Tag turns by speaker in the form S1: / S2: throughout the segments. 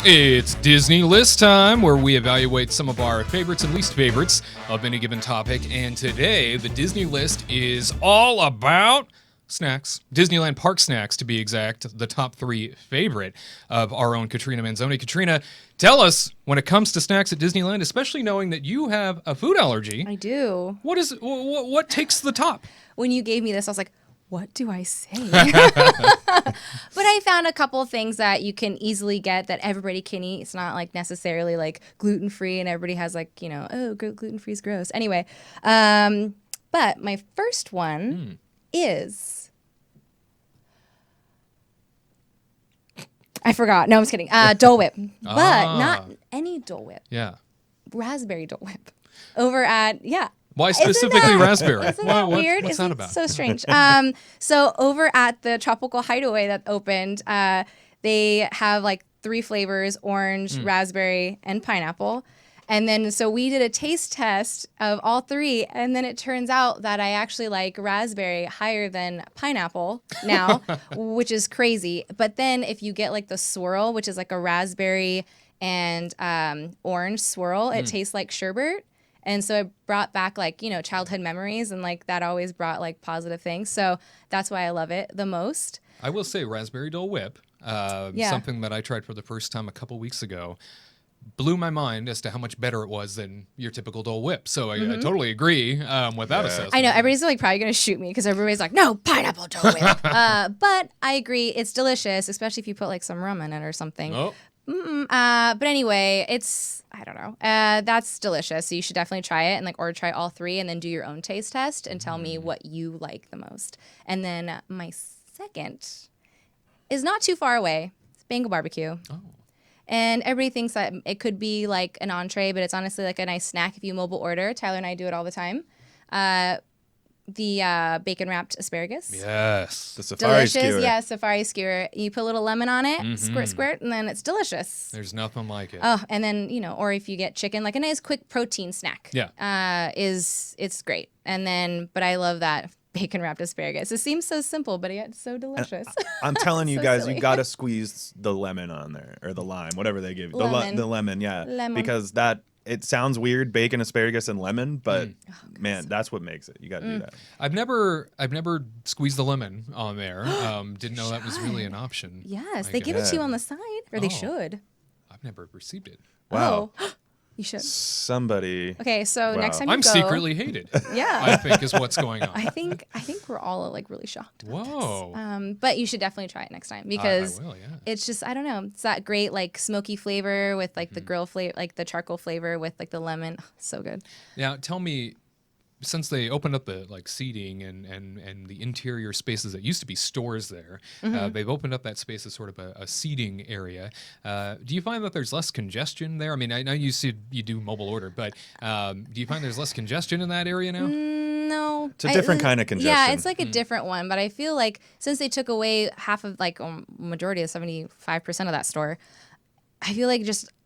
S1: It's Disney List time, where we evaluate some of our favorites and least favorites of any given topic. And today, the Disney List is all about snacks. Disneyland Park snacks, to be exact. The top 3 favorite of our own Katrina Manzone. Katrina, tell us, when it comes to snacks at Disneyland, especially knowing that you have a food allergy.
S2: I do.
S1: What takes the top?
S2: When you gave me this, I was like, what do I say? But I found a couple of things that you can easily get that everybody can eat. It's not like necessarily like gluten-free and everybody has like, gluten-free is gross. Anyway, but my first one is, I forgot. No, I'm just kidding. Dole Whip, but not any Dole Whip.
S1: Yeah.
S2: Raspberry Dole Whip. Over at,
S1: Why specifically raspberry?
S2: Isn't that weird?
S1: What's that about?
S2: So strange. So over at the Tropical Hideaway that opened, they have like 3 flavors: orange, raspberry, and pineapple. And then so we did a taste test of all 3, and then it turns out that I actually like raspberry higher than pineapple now, which is crazy. But then if you get like the swirl, which is like a raspberry and orange swirl, it tastes like sherbet. And so it brought back like, childhood memories, and like that always brought like positive things. So that's why I love it the most.
S1: I will say raspberry Dole Whip, something that I tried for the first time a couple weeks ago, blew my mind as to how much better it was than your typical Dole Whip. So I totally agree with that assessment.
S2: I know everybody's like probably going to shoot me because everybody's like, no, pineapple Dole Whip. But I agree. It's delicious, especially if you put like some rum in it or something.
S1: Oh.
S2: But anyway, I don't know. That's delicious. So you should definitely try it or try all 3 and then do your own taste test and tell me what you like the most. And then my second is not too far away. It's Bengal barbecue.
S1: Oh.
S2: And everybody thinks that it could be like an entree, but it's honestly like a nice snack if you mobile order. Tyler and I do it all the time. The bacon wrapped asparagus.
S1: Yes.
S3: The safari
S2: delicious.
S3: skewer.
S2: Yeah, safari skewer. You put a little lemon on it, squirt, and then it's delicious.
S1: There's nothing like it.
S2: Oh, and then, or if you get chicken, like a nice quick protein snack.
S1: Yeah.
S2: It's great. And then, but I love that bacon wrapped asparagus. It seems so simple, but yet it's so delicious.
S3: I'm telling you
S2: So
S3: guys,
S2: silly.
S3: you got to squeeze the lemon on there, or the lime, whatever they give you.
S2: Lemon.
S3: The lemon, yeah.
S2: Lemon.
S3: Because it sounds weird, bacon, asparagus, and lemon, but man, that's what makes it. You got to do that.
S1: I've never squeezed the lemon on there. Didn't know that was really an option.
S2: Yes,
S1: I
S2: they give it
S1: guess.
S2: to you on the side, or they
S1: Oh.
S2: should.
S1: I've never received it.
S3: Wow.
S2: Oh, you should.
S3: Somebody.
S2: Okay, so
S3: Wow.
S2: next time you
S1: I'm
S2: go,
S1: secretly hated.
S2: Yeah.
S1: I think is what's going on.
S2: I think we're all like really shocked. about
S1: Whoa.
S2: this. But you should definitely try it next time because
S1: I will, yeah.
S2: it's just, I don't know, it's that great like smoky flavor with like the grill flavor, like the charcoal flavor with like the lemon. So good.
S1: Now, tell me, since they opened up the seating and the interior spaces that used to be stores there, they've opened up that space as sort of a seating area. Do you find that there's less congestion there? I mean, I know you said you do mobile order, but do you find there's less congestion in that area now?
S2: No.
S3: It's a different kind of congestion.
S2: Yeah, it's like a different one. But I feel like since they took away half of like majority of 75% of that store, I feel like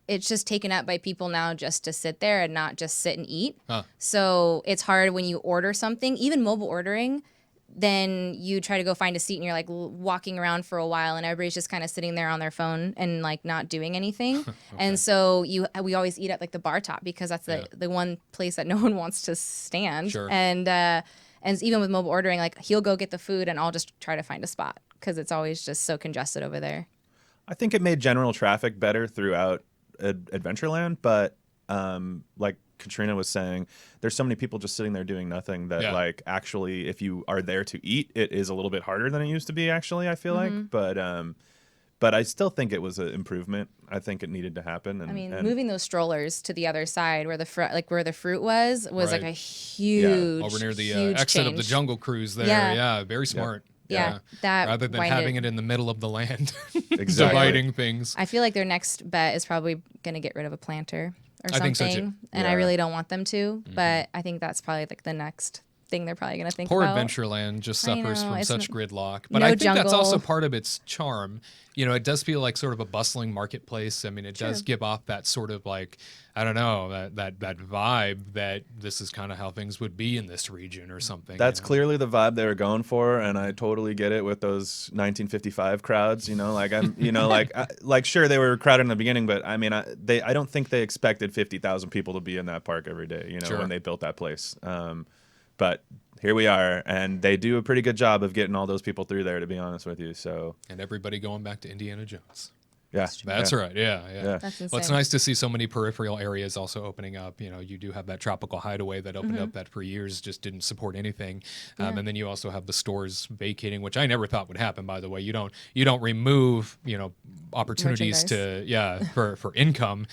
S2: it's just taken up by people now just to sit there and not just sit and eat.
S1: Huh.
S2: So it's hard when you order something, even mobile ordering, then you try to go find a seat and you're like walking around for a while and everybody's just kind of sitting there on their phone and like not doing anything.
S1: Okay.
S2: And so we always eat at like the bar top because that's the one place that no one wants to stand.
S1: Sure.
S2: And even with mobile ordering, like he'll go get the food and I'll just try to find a spot because it's always just so congested over there.
S3: I think it made general traffic better throughout Adventureland, but like Katrina was saying, there's so many people just sitting there doing nothing that like actually if you are there to eat, it is a little bit harder than it used to be actually, I feel like. But I still think it was an improvement. I think it needed to happen. And,
S2: I mean, moving those strollers to the other side where where the fruit was
S1: Right.
S2: like a huge
S1: Over near the
S2: huge
S1: exit of the
S2: change.
S1: Jungle Cruise there.
S2: Yeah.
S1: Yeah, very smart.
S2: Yeah, that
S1: rather than having it in the middle of the land,
S3: Exactly.
S1: dividing things.
S2: I feel like their next bet is probably going to get rid of a planter or
S1: I
S2: something.
S1: think so too.
S2: And I
S3: Yeah.
S2: really don't want them to, but I think that's probably like the next thing they're probably going to think
S1: Poor
S2: about.
S1: Adventureland just
S2: I
S1: suffers
S2: know,
S1: from
S2: it's
S1: such gridlock. But
S2: no
S1: I think that's
S2: jungle.
S1: also part of its charm. You know, it does feel like sort of a bustling marketplace. I mean, it does give off that sort of like, I don't know, that vibe that this is kind of how things would be in this region or something.
S3: That's
S1: you know?
S3: clearly the vibe they were going for, and I totally get it with those 1955 crowds. You know, like I'm, you know, like sure they were crowded in the beginning, but I mean, I don't think they expected 50,000 people to be in that park every day. You know,
S1: Sure.
S3: when they built that place. But here we are, and they do a pretty good job of getting all those people through there. To be honest with you, so
S1: And everybody going back to Indiana Jones.
S3: yeah,
S1: That's right. Yeah.
S3: Yeah.
S2: That's insane.
S1: Well, it's nice to see so many peripheral areas also opening up. You know, you do have that tropical hideaway that opened up that for years just didn't support anything, and then you also have the stores vacating, which I never thought would happen. By the way, you don't remove opportunities for income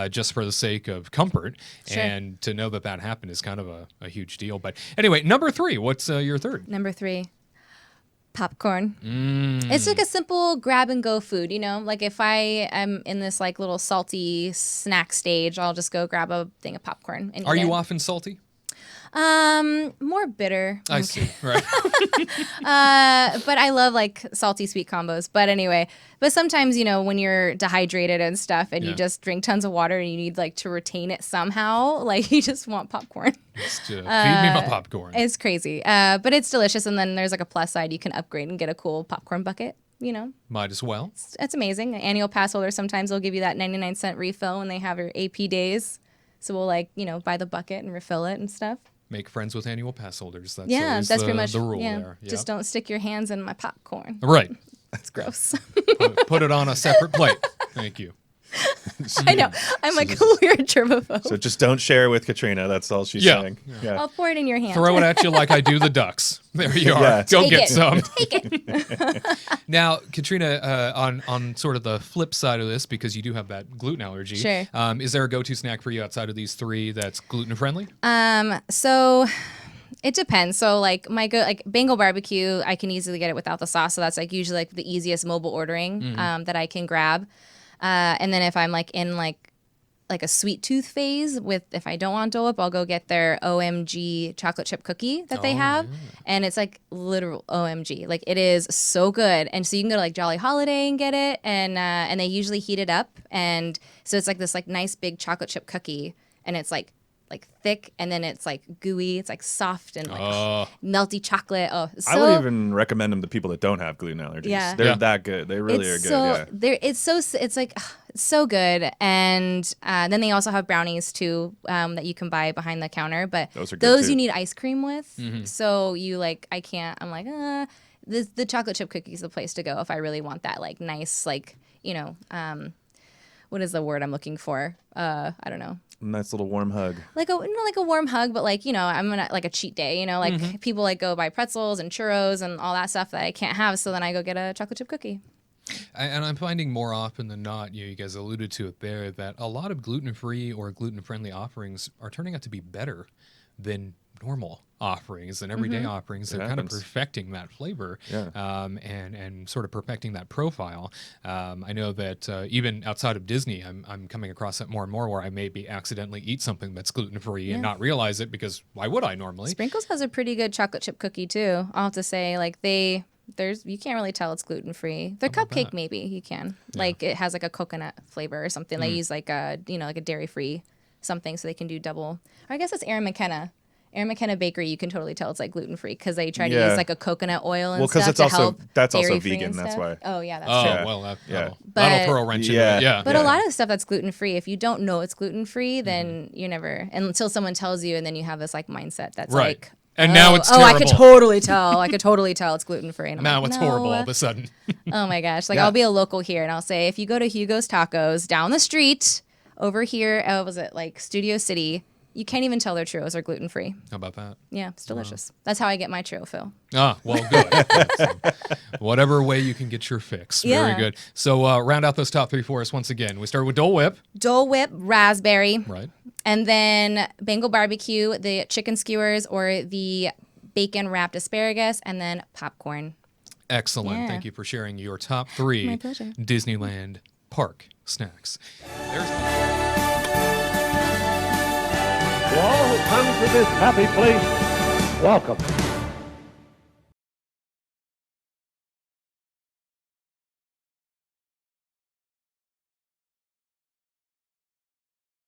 S1: just for the sake of comfort,
S2: Sure.
S1: and to know that happened is kind of a huge deal. But anyway, number 3. What's your third?
S2: Number 3. Popcorn. It's like a simple grab and go food, you know? Like if I am in this like little salty snack stage, I'll just go grab a thing of popcorn and
S1: Are
S2: eat
S1: you
S2: it.
S1: often salty?
S2: More bitter.
S1: I see. Right.
S2: But I love like salty sweet combos. But anyway, sometimes, you know, when you're dehydrated and stuff and you just drink tons of water and you need like to retain it somehow, like you just want popcorn.
S1: Just feed me my popcorn.
S2: It's crazy. But it's delicious. And then there's like a plus side. You can upgrade and get a cool popcorn bucket, you know.
S1: Might as well.
S2: It's amazing. Annual pass holders, sometimes they'll give you that 99-cent refill when they have your AP days. So we'll like, you know, buy the bucket and refill it and stuff.
S1: Make friends with annual pass holders. That's
S2: That's pretty much
S1: the rule
S2: yeah.
S1: there. Yeah.
S2: Just don't stick your hands in my popcorn.
S1: Right.
S2: That's gross.
S1: Put it on a separate plate. Thank you.
S2: I know. I'm like a weird germaphobe.
S3: So just don't share with Katrina. That's all she's
S1: Yeah.
S3: saying. Yeah.
S2: I'll pour it in your hand.
S1: Throw it at you like I do the ducks. There you are.
S3: Yeah.
S1: Go
S2: Take
S1: get
S2: it.
S1: some.
S2: Take it.
S1: Now, Katrina, on sort of the flip side of this, because you do have that gluten allergy,
S2: Sure.
S1: Is there a go-to snack for you outside of these 3 that's gluten-friendly?
S2: So it depends. So like like Bengal barbecue, I can easily get it without the sauce. So that's like usually like the easiest mobile ordering that I can grab. And then if I'm like in like a sweet tooth phase if I don't want Dole Whip, I'll go get their OMG chocolate chip cookie that they have.
S1: Yeah.
S2: And it's like literal OMG. Like it is so good. And so you can go to like Jolly Holiday and get it. And they usually heat it up. And so it's like this like nice big chocolate chip cookie. And it's like thick, and then it's like gooey. It's like soft and like melty chocolate. Oh, so,
S3: I would even recommend them to people that don't have gluten allergies.
S2: Yeah.
S3: They're
S1: Yeah.
S3: that good. They really are
S2: it's
S3: good. Yeah.
S2: it's like it's so good. And then they also have brownies too that you can buy behind the counter. But
S3: Those are good, too.
S2: you need ice cream with. So you like I'm like the chocolate chip cookie is the place to go if I really want that like nice like what is the word I'm looking for? I don't know.
S3: Nice little warm hug.
S2: Like a warm hug, but like, you know, I'm gonna like a cheat day, you know, like people like go buy pretzels and churros and all that stuff that I can't have, so then I go get a chocolate chip cookie.
S1: And I'm finding more often than not, you guys alluded to it there, that a lot of gluten-free or gluten-friendly offerings are turning out to be better than normal offerings and everyday offerings. They're kind of
S3: happens.
S1: perfecting that flavor and sort of perfecting that profile. I know that even outside of Disney, I'm coming across it more and more where I maybe accidentally eat something that's gluten-free and not realize it, because why would I normally?
S2: Sprinkles has a pretty good chocolate chip cookie too. I'll have to say, like you can't really tell it's gluten free. Their cupcake
S1: that?
S2: maybe you can. Like it has like a coconut flavor or something. They use like a like a dairy free something, so they can do double. Or I guess it's Aaron McKenna. Aaron McKenna Bakery, you can totally tell it's like gluten free because they try to use like a coconut oil and stuff to help.
S3: That's also
S2: dairy-free
S3: vegan.
S2: and
S3: That's
S2: stuff.
S3: why.
S2: Oh yeah, that's
S1: Oh,
S2: true.
S1: well, that'll
S2: But-
S1: throw a wrench
S3: Yeah.
S1: into it. Yeah.
S2: But a lot of stuff that's gluten free, if you don't know it's gluten free, then you never until someone tells you, and then you have this like mindset that's
S1: Right.
S2: like.
S1: And now it's
S2: I could
S1: terrible.
S2: totally tell. I could totally tell it's gluten free.
S1: Now it's horrible all of a sudden.
S2: Oh my gosh! Like
S3: Yeah.
S2: I'll be a local here, and I'll say if you go to Hugo's Tacos down the street over here, was it like Studio City? You can't even tell their churros are gluten free.
S1: How about that?
S2: Yeah, it's delicious. That's how I get my churro fill.
S1: Ah, well, good. Whatever way you can get your fix. Very
S2: Yeah.
S1: good. So round out those top 3 for us once again. We started with Dole Whip.
S2: Dole Whip, raspberry,
S1: Right.
S2: and then Bengal barbecue, the chicken skewers or the bacon wrapped asparagus, and then popcorn.
S1: Excellent.
S2: Yeah.
S1: Thank you for sharing your top 3
S2: My pleasure.
S1: Disneyland Park snacks.
S4: To all who come to this happy place, Welcome.